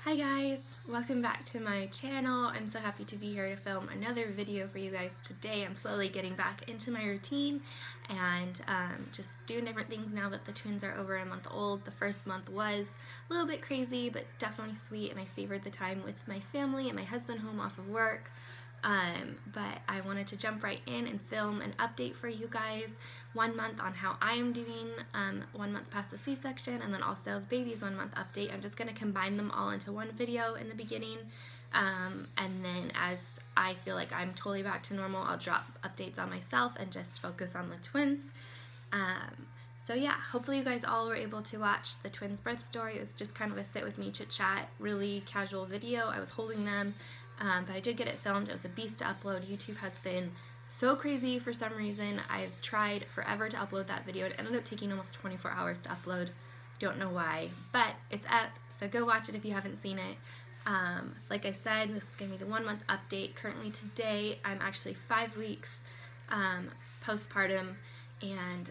Hi guys, welcome back to my channel. I'm so happy to be here to film another video for you guys today. I'm slowly getting back into my routine and just doing different things now that the twins are over a month old. The first month was a little bit crazy, but definitely sweet, and I savored the time with my family and my husband home off of work. But I wanted to jump right in and film an update for you guys, 1 month on how I am doing, 1 month past the C-section, and then also the baby's 1 month update. I'm just going to combine them all into one video in the beginning, and then as I feel like I'm totally back to normal, I'll drop updates on myself and just focus on the twins. So yeah, hopefully you guys all were able to watch the twins' birth story. It was just kind of a sit with me chit chat, really casual video. I was holding them, but I did get it filmed. It was a beast to upload. YouTube has been so crazy for some reason. I've tried forever to upload that video. It ended up taking almost 24 hours to upload. Don't know why, but it's up, so go watch it if you haven't seen it. Like I said, this is going to be the 1 month update. Currently today, I'm actually 5 weeks postpartum, and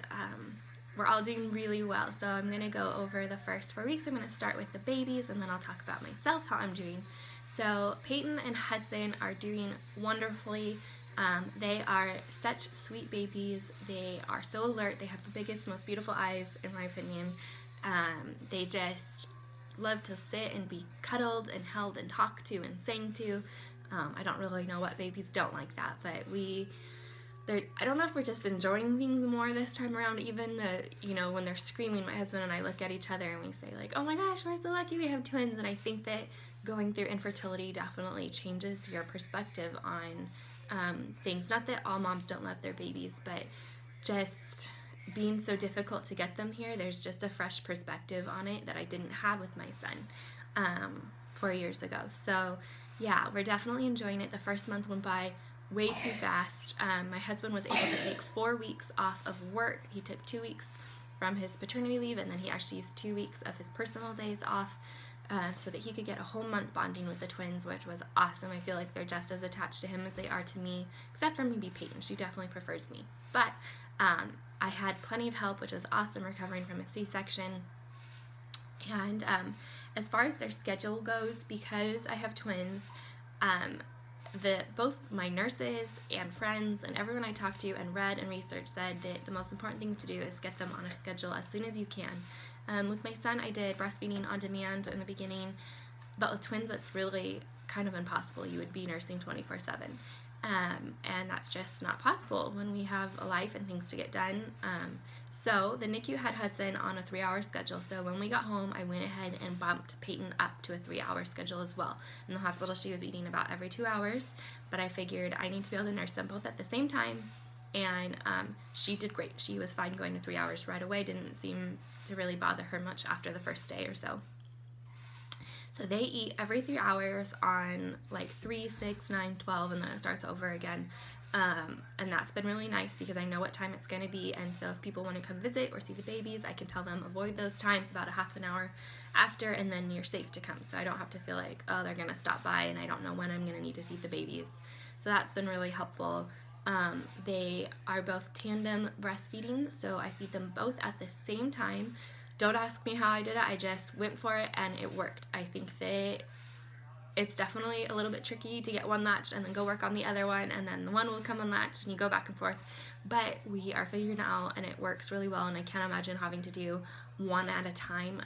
we're all doing really well. So I'm going to go over the first 4 weeks. I'm going to start with the babies, and then I'll talk about myself, how I'm doing. So Peyton and Hudson are doing wonderfully. They are such sweet babies. They are so alert. They have the biggest, most beautiful eyes, in my opinion. They just love to sit and be cuddled and held and talked to and sang to. I don't really know what babies don't like that, but I don't know if we're just enjoying things more this time around. Even when they're screaming, my husband and I look at each other and we say like, oh my gosh, we're so lucky we have twins. And I think that going through infertility definitely changes your perspective on things. Not that all moms don't love their babies, but just being so difficult to get them here, there's just a fresh perspective on it that I didn't have with my son 4 years ago. So yeah, we're definitely enjoying it. The first month went by way too fast. My husband was able to take 4 weeks off of work. He took 2 weeks from his paternity leave, and then he actually used 2 weeks of his personal days off so that he could get a whole month bonding with the twins, which was awesome. I feel like they're just as attached to him as they are to me, except for maybe Peyton. She definitely prefers me. But I had plenty of help, which was awesome, recovering from a C-section. And as far as their schedule goes, because I have twins, both my nurses and friends and everyone I talked to and read and researched said that the most important thing to do is get them on a schedule as soon as you can. With my son, I did breastfeeding on demand in the beginning, but with twins, that's really kind of impossible. You would be nursing 24/7, and that's just not possible when we have a life and things to get done. So the NICU had Hudson on a 3-hour schedule, so when we got home, I went ahead and bumped Peyton up to a 3-hour schedule as well. In the hospital, she was eating about every 2 hours, but I figured I need to be able to nurse them both at the same time, and she did great. She was fine going to 3 hours right away. Didn't seem to really bother her much after the first day or so. So they eat every 3 hours on like 3, 6, 9, 12, and then it starts over again. And that's been really nice because I know what time it's going to be, and so if people want to come visit or see the babies, I can tell them avoid those times about a half an hour after, and then you're safe to come. So I don't have to feel like, oh, they're going to stop by and I don't know when I'm going to need to feed the babies. So that's been really helpful. They are both tandem breastfeeding, so I feed them both at the same time. Don't ask me how I did it. I just went for it and it worked. I think that it's definitely a little bit tricky to get one latched and then go work on the other one, and then the one will come unlatched and you go back and forth. But we are figuring it out and it works really well, and I can't imagine having to do one at a time.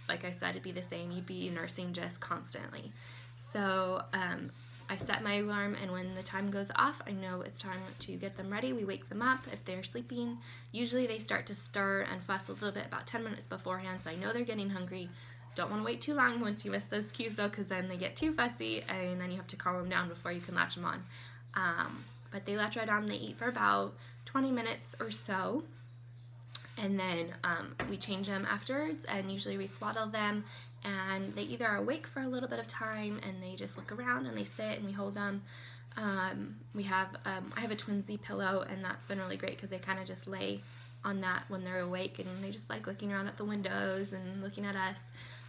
Like I said, it'd be the same. You'd be nursing just constantly. So I set my alarm, and when the time goes off, I know it's time to get them ready. We wake them up if they're sleeping. Usually they start to stir and fuss a little bit about 10 minutes beforehand, so I know they're getting hungry. Don't want to wait too long once you miss those cues though, because then they get too fussy and then you have to calm them down before you can latch them on. But they latch right on. They eat for about 20 minutes or so, and then we change them afterwards, and usually we swaddle them, and they either are awake for a little bit of time and they just look around and they sit and we hold them. I have a twinsy pillow, and that's been really great because they kind of just lay on that when they're awake, and they just like looking around at the windows and looking at us.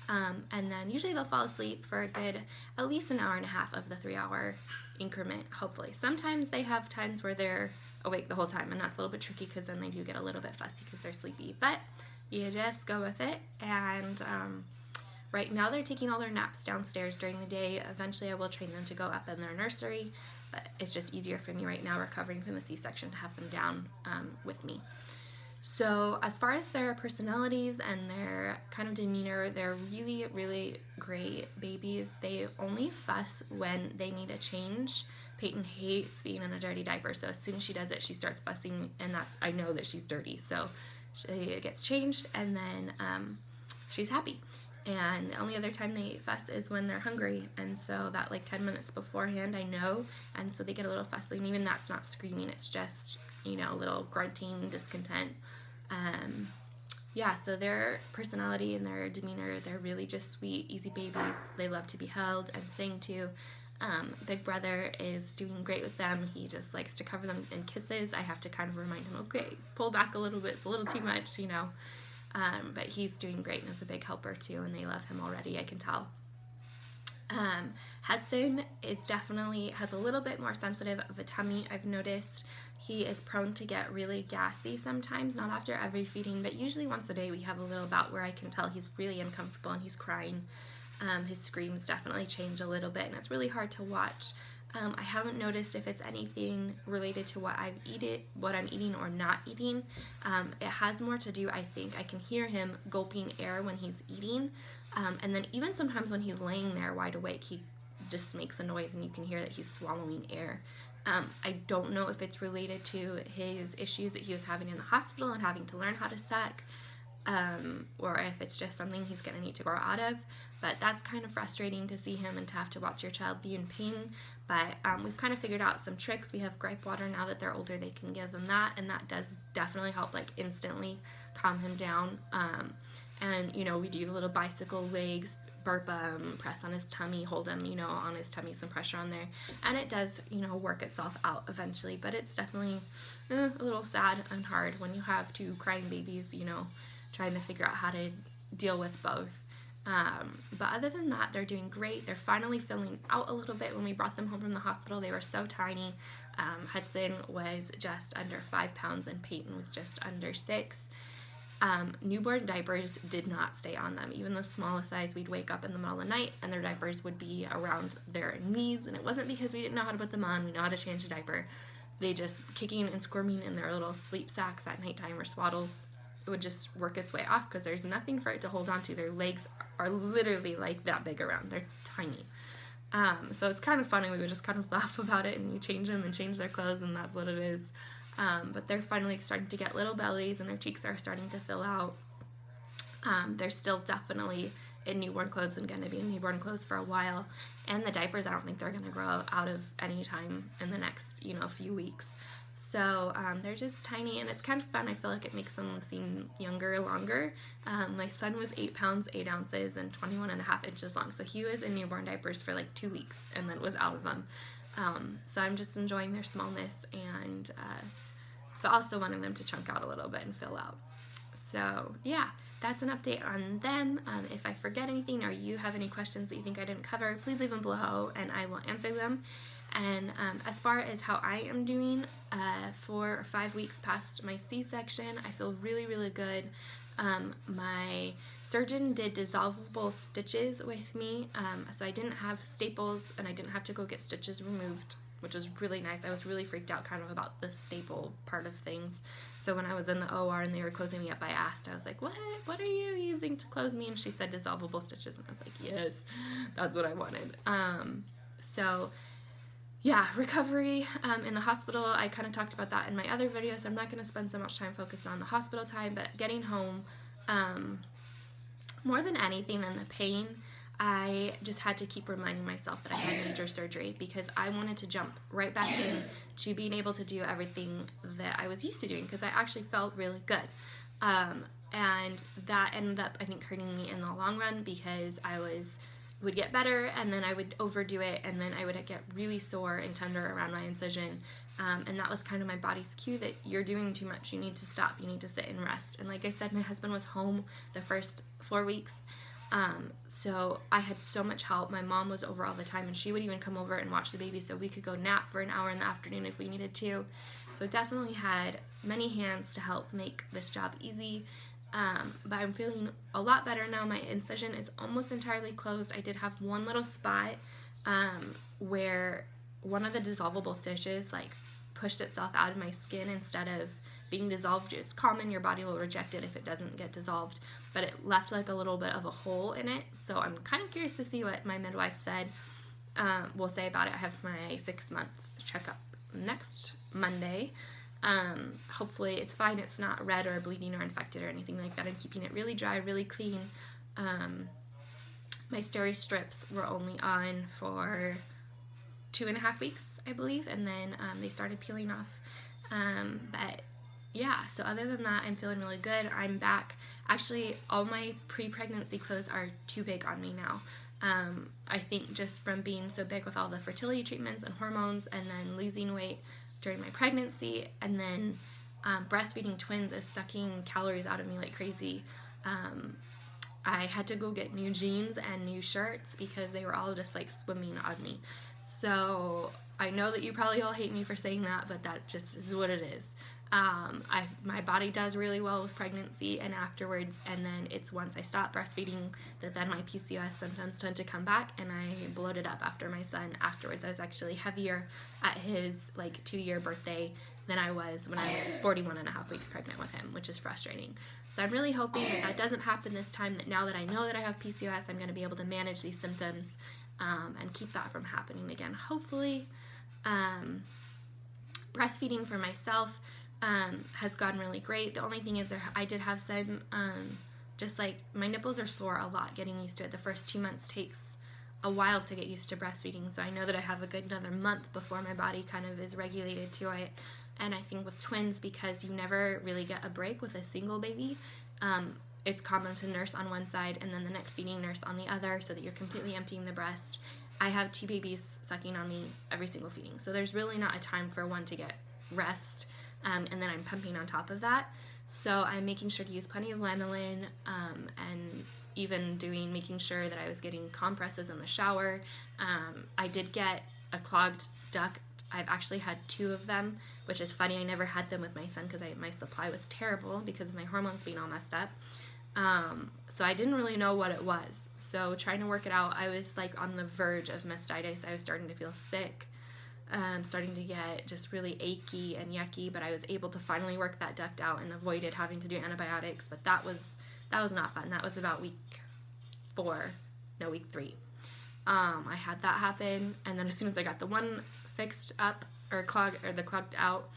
And then usually they'll fall asleep for a good at least an hour and a half of the 3-hour increment, hopefully. Sometimes they have times where they're awake the whole time, and that's a little bit tricky because then they do get a little bit fussy because they're sleepy. But you just go with it, and right now they're taking all their naps downstairs during the day. Eventually I will train them to go up in their nursery, but it's just easier for me right now recovering from the C-section to have them down with me. So as far as their personalities and their kind of demeanor, they're really, really great babies. They only fuss when they need a change. Peyton hates being in a dirty diaper, so as soon as she does it, she starts fussing, and I know that she's dirty. So she gets changed, and then she's happy. And the only other time they fuss is when they're hungry, and so that like 10 minutes beforehand I know, and so they get a little fussy, and even that's not screaming, it's just, you know, a little grunting, discontent. Yeah, so their personality and their demeanor, they're really just sweet, easy babies. They love to be held and sang to. Big brother is doing great with them. He just likes to cover them in kisses. I have to kind of remind him, okay, pull back a little bit, it's a little too much, you know. But he's doing great and is a big helper too, and they love him already, I can tell. Hudson has a little bit more sensitive of a tummy, I've noticed. He is prone to get really gassy sometimes, not after every feeding, but usually once a day we have a little bout where I can tell he's really uncomfortable and he's crying. His screams definitely change a little bit, and it's really hard to watch. I haven't noticed if it's anything related to what I'm eating or not eating. It has more to do, I think, I can hear him gulping air when he's eating, and then even sometimes when he's laying there wide awake, he just makes a noise and you can hear that he's swallowing air. I don't know if it's related to his issues that he was having in the hospital and having to learn how to suck, or if it's just something he's going to need to grow out of, but that's kind of frustrating to see him and to have to watch your child be in pain. But we've kind of figured out some tricks. We have gripe water now that they're older, they can give them that, and that does definitely help, like instantly calm him down. And you know, we do the little bicycle legs, burp him, press on his tummy, hold him, you know, on his tummy, some pressure on there, and it does, you know, work itself out eventually. But it's definitely a little sad and hard when you have two crying babies, you know, trying to figure out how to deal with both. But other than that, they're doing great. They're finally filling out a little bit. When we brought them home from the hospital, they were so tiny. Hudson was just under 5 pounds and Peyton was just under 6. Newborn diapers did not stay on them. Even the smallest size, we'd wake up in the middle of the night and their diapers would be around their knees, and it wasn't because we didn't know how to put them on. We know how to change a diaper. They just kicking and squirming in their little sleep sacks at nighttime or swaddles. It would just work its way off because there's nothing for it to hold on to. Their legs are literally like that big around. They're tiny. So it's kind of funny. We would just kind of laugh about it, and you change them and change their clothes, and that's what it is. But they're finally starting to get little bellies, and their cheeks are starting to fill out. They're still definitely in newborn clothes and going to be in newborn clothes for a while. And the diapers, I don't think they're going to grow out of any time in the next, you know, few weeks. So they're just tiny, and it's kind of fun. I feel like it makes them seem younger, longer. My son was 8 pounds, 8 ounces, and 21.5 inches long. So he was in newborn diapers for like 2 weeks and then was out of them. So I'm just enjoying their smallness, and but also wanting them to chunk out a little bit and fill out. So yeah, that's an update on them. If I forget anything or you have any questions that you think I didn't cover, please leave them below and I will answer them. And as far as how I am doing, 4 or 5 weeks past my C-section, I feel really, really good. My surgeon did dissolvable stitches with me, so I didn't have staples and I didn't have to go get stitches removed, which was really nice. I was really freaked out kind of about the staple part of things. So when I was in the OR and they were closing me up, I asked, I was like, what are you using to close me? And she said dissolvable stitches, and I was like, yes, that's what I wanted. So yeah, recovery in the hospital, I kind of talked about that in my other video, so I'm not going to spend so much time focused on the hospital time, but getting home, more than anything than the pain, I just had to keep reminding myself that I had major surgery, because I wanted to jump right back in to being able to do everything that I was used to doing, because I actually felt really good. And that ended up, I think, hurting me in the long run, because I would get better and then I would overdo it, and then I would get really sore and tender around my incision, and that was kind of my body's cue that you're doing too much, you need to stop, you need to sit and rest. And like I said, my husband was home the first 4 weeks, so I had so much help. My mom was over all the time, and she would even come over and watch the baby so we could go nap for an hour in the afternoon if we needed to. So definitely had many hands to help make this job easy. but I'm feeling a lot better now. My incision is almost entirely closed. I did have one little spot where one of the dissolvable stitches like pushed itself out of my skin instead of being dissolved. It's common, your body will reject it if it doesn't get dissolved, but it left like a little bit of a hole in it. So I'm kind of curious to see what my midwife said will say about it. I have my 6-month checkup next Monday. Hopefully it's fine. It's not red or bleeding or infected or anything like that. I'm keeping it really dry, really clean. My steri strips were only on for 2.5 weeks, I believe, and then they started peeling off. But yeah, so other than that, I'm feeling really good. I'm back. Actually, all my pre-pregnancy clothes are too big on me now. I think just from being so big with all the fertility treatments and hormones, and then losing weight during my pregnancy, and then breastfeeding twins is sucking calories out of me like crazy. I had to go get new jeans and new shirts because they were all just like swimming on me. So I know that you probably all hate me for saying that, but that just is what it is. My body does really well with pregnancy and afterwards, and then it's once I stop breastfeeding that then my PCOS symptoms tend to come back, and I bloated up after my son afterwards. I was actually heavier at his like 2-year birthday than I was when I was 41.5 weeks pregnant with him, which is frustrating. So I'm really hoping that that doesn't happen this time, that now that I know that I have PCOS, I'm going to be able to manage these symptoms and keep that from happening again, hopefully. Breastfeeding for myself has gone really great. The only thing is I did have some, just like my nipples are sore a lot getting used to it. The first 2 months takes a while to get used to breastfeeding, so I know that I have a good another month before my body kind of is regulated to it. And I think with twins, because you never really get a break with a single baby, it's common to nurse on one side and then the next feeding nurse on the other so that you're completely emptying the breast. I have 2 babies sucking on me every single feeding, so there's really not a time for one to get rest, and then I'm pumping on top of that. So I'm making sure to use plenty of lanolin, and even making sure that I was getting compresses in the shower. I did get a clogged duct. I've actually had 2 of them, which is funny. I never had them with my son because my supply was terrible because of my hormones being all messed up. So I didn't really know what it was. So trying to work it out, I was like on the verge of mastitis. I was starting to feel sick, starting to get just really achy and yucky, but I was able to finally work that duct out and avoided having to do antibiotics. But that was not fun. That was about week 3. I had that happen, and then as soon as I got the one fixed up or the clogged out,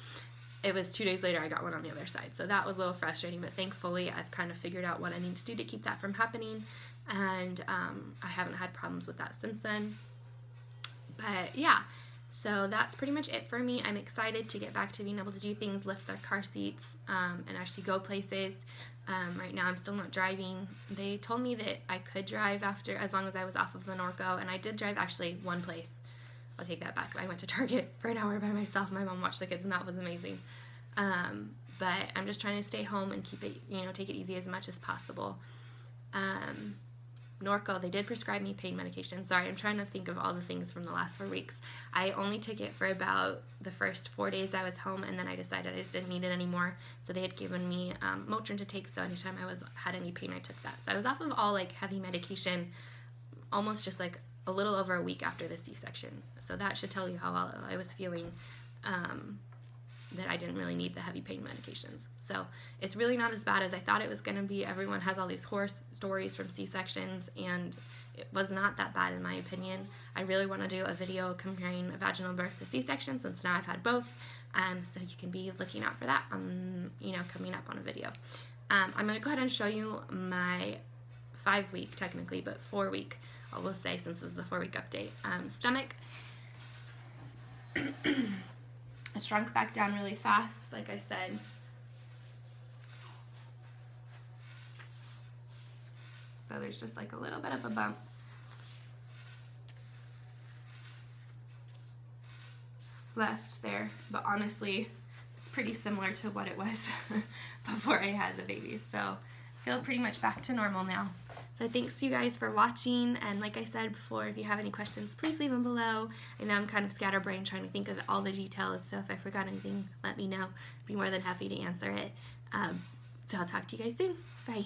it was 2 days later I got one on the other side. So that was a little frustrating, but thankfully I've kind of figured out what I need to do to keep that from happening, and I haven't had problems with that since then. But yeah, so that's pretty much it for me. I'm excited to get back to being able to do things, lift their car seats, and actually go places. Right now I'm still not driving. They told me that I could drive as long as I was off of the Norco, and I did drive actually one place. I'll take that back. I went to Target for an hour by myself. My mom watched the kids, and that was amazing. But I'm just trying to stay home and keep it, take it easy as much as possible. Norco, they did prescribe me pain medication. Sorry, I'm trying to think of all the things from the last 4 weeks. I only took it for about the first 4 days I was home, and then I decided I just didn't need it anymore. So they had given me Motrin to take, so anytime I had any pain, I took that. So I was off of all like heavy medication almost just like a little over a week after the C-section. So that should tell you how well I was feeling, that I didn't really need the heavy pain medications. So it's really not as bad as I thought it was going to be. Everyone has all these horror stories from C-sections, and it was not that bad in my opinion. I really want to do a video comparing a vaginal birth to C-section, since now I've had both. So you can be looking out for that coming up on a video. I'm going to go ahead and show you my 5-week, technically, but 4-week, I will say, since this is the 4-week update. Stomach, it shrunk back down really fast, like I said. So there's just like a little bit of a bump. Left there, but honestly, it's pretty similar to what it was before I had the baby. So I feel pretty much back to normal now. So thanks you guys for watching, and like I said before, if you have any questions, please leave them below. I know I'm kind of scatterbrained trying to think of all the details, so if I forgot anything, let me know. I'd be more than happy to answer it. So I'll talk to you guys soon. Bye.